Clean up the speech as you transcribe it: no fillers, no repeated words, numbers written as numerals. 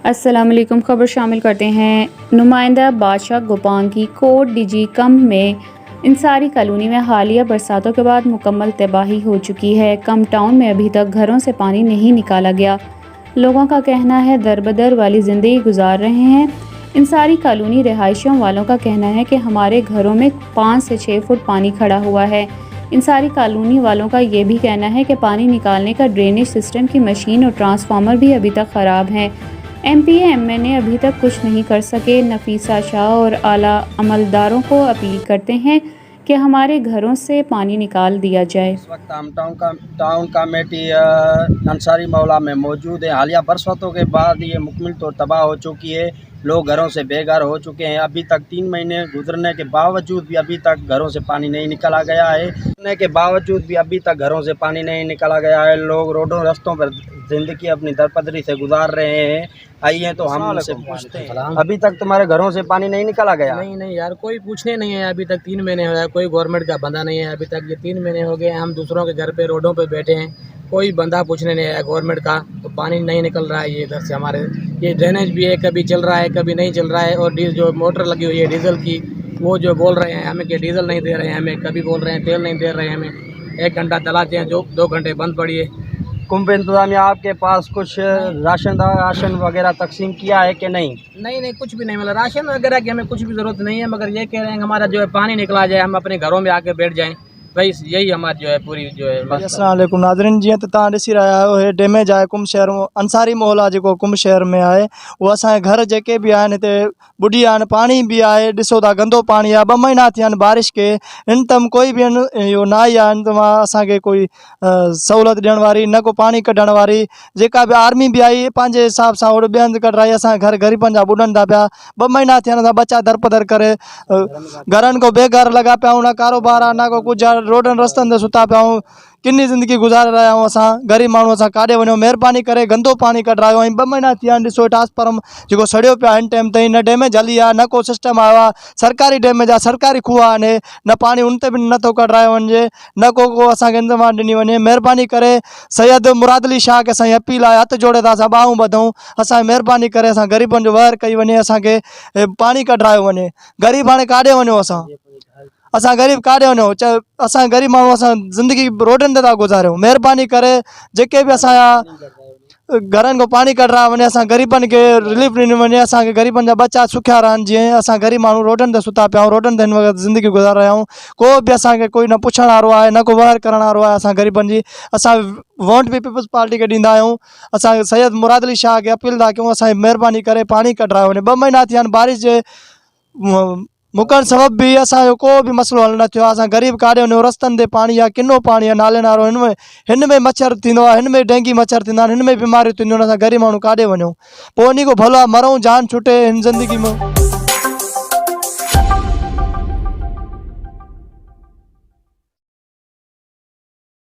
अस्सलाम वालेकुम। खबर शामिल करते हैं। नुमाइंदा बादशाह गोपांगी कोट डीजी कम में इंसारी कॉलोनी में हालिया बरसातों के बाद मुकम्मल तबाही हो चुकी है। कम टाउन में अभी तक घरों से पानी नहीं निकाला गया। लोगों का कहना है दरबदर वाली ज़िंदगी गुजार रहे हैं। इंसारी कॉलोनी रिहायशियों वालों का कहना है कि हमारे घरों में 5 से 6 फुट पानी खड़ा हुआ है। इंसारी कॉलोनी वालों का ये भी कहना है कि पानी निकालने का ड्रेनेज सिस्टम की मशीन और ट्रांसफार्मर भी अभी तक ख़राब हैं। MPA-MNA अभी तक कुछ नहीं कर सके। नफीसा शाह और आला अमलदारों को अपील करते हैं कि हमारे घरों से पानी निकाल दिया जाए। इस वक्त हम टाउन कमेटी अंसारी मौला में मौजूद है। हालिया बरसातों के बाद ये मुकम्मल तौर तबाह हो चुकी है। लोग घरों से बेघर हो चुके हैं। अभी तक 3 महीने गुजरने के बावजूद भी अभी तक घरों से पानी नहीं निकाला गया है। के बावजूद भी अभी तक घरों से पानी नहीं निकाला गया है। लोग रोडों रास्तों पर ज़िंदगी अपनी दरपदरी से गुजार रहे हैं। आइए तो हम उनसे पूछते हैं, अभी तक तुम्हारे घरों से पानी नहीं निकाला गया? नहीं यार, कोई पूछने नहीं है। अभी तक 3 महीने हो गए, कोई गवर्नमेंट का बंदा नहीं है। अभी तक ये 3 महीने हो गए, हम दूसरों के घर पे रोडों पे बैठे हैं, कोई बंदा पूछने नहीं है गवर्नमेंट का। तो पानी नहीं निकल रहा है ये इधर से हमारे। ये ड्रेनेज भी है, कभी चल रहा है कभी नहीं चल रहा है। और जो मोटर लगी हुई है डीजल की, वो जो बोल रहे हैं हमें कि डीजल नहीं दे रहे हैं हमें, कभी बोल रहे हैं तेल नहीं दे रहे हैं हमें। 1 घंटा चलाते हैं, जो 2 घंटे बंद पड़ी है। कुंभ इंतजामिया आपके पास कुछ राशन वगैरह तकसीम किया है कि नहीं? नहीं, कुछ भी नहीं मिला। राशन वगैरह की हमें कुछ भी ज़रूरत नहीं है, मगर ये कह रहे हैं कि हमारा जो है पानी निकला जाए, हम अपने घरों में आके बैठ जाएं। भाई यही हमारी जो है पूरी जो है। अस्सलाम वालेकुम नाज़रीन, जीअं त तव्हां ॾिसी रहिया आहियो, हे डैमेज आहे कुंभ शहर अंसारी मोहल्ला जेको कुंभ शहर में आहे। उहो असांजे घर जेके बि आहिनि हिते ॿुॾी आहिनि, पाणी बि आहे, ॾिसो था गंदो पाणी आहे। 2 महीना थिया आहिनि बारिश के, हिन तम कोई बि इहो न आई आहे तव्हां असांखे कोई सहूलियत ॾियण वारी, न को पाणी कढण वारी। जेका बि आर्मी बि आई पंहिंजे हिसाब सां ओॾे ॿियनि हंधि कढाई, असांजे घर ग़रीबनि जा ॿुॾनि था पिया। 2 महीना थिया आहिनि, बच्चा दरपदर करे घरनि को बेघर लॻा पिया आहियूं, न कारोबार आहे न को कुझु आहे। रोडनि रस्तनि ते सुता पिया आहियूं, किनी ज़िंदगी गुज़ारे रहिया आहियूं असां ग़रीब माण्हू। असां काॾे वञूं? महिरबानी करे गंदो पाणी कढायो। ऐं 2 महीना थिया आहिनि, ॾिसो ट्रांसफार्म जेको सड़ियो पियो आहे हिन टाइम ताईं, न डैमेज हली आहे न को सिस्टम आयो आहे। सरकारी डैमेज आहे, सरकारी खूह आहिनि, न पाणी उन ते बि नथो कढायो वञे, न को असांखे इंतज़ाम ॾिनी वञे। महिरबानी करे सैयद मुराद अली शाह खे असांजी अपील आहे, हथ जोड़े था असां ॿाहूं ॿधूं, असांजी महिरबानी करे असां ग़रीबनि जो वहर कई वञे, असांखे पाणी कढायो वञे। ग़रीब हाणे काॾे वञूं? असां ग़रीब काॾे वञूं? असां ग़रीब माण्हू असां ज़िंदगी रोडनि ते था गुज़ारियूं। महिरबानी करे जेके बि असांजा घरनि को पाणी कढायो वञे, असां ग़रीबनि खे रिलीफ ॾिनी वञे, असांखे ग़रीबनि जा बच्चा सुखिया रहनि। जीअं असां ग़रीब माण्हू रोडनि ते सुता पिया आहियूं, रोडनि ते हिन वक़्तु ज़िंदगी गुज़ारे रहिया आहियूं। को बि असांखे कोई न पुछण वारो आहे, न को वहर करण वारो आहे असां ग़रीबनि जी। असां वोट बि पीपल्स पार्टी खे ॾींदा आहियूं। असां सैयद मुराद अली शाह खे अपील था कयूं, असांजी महिरबानी करे पाणी कढायो वञे। 2 महीना थिया आहिनि, बारिश जे मुकण सबब भी असांजो को भी मसलो हल न थियो आहे। असां ग़रीब काॾे वञूं? रस्तनि ते पाणी आहे, किनो पाणी आहे, नाले नारो। हिन में मच्छर थींदो आहे, हिन में डेंगी मच्छर थींदा आहिनि, हिन में बीमारियूं थींदियूं आहिनि। असां ग़रीब माण्हू काॾे वञूं? पोइ उन खां भलो आहे मरूं, जान छुटे हिन ज़िंदगी में।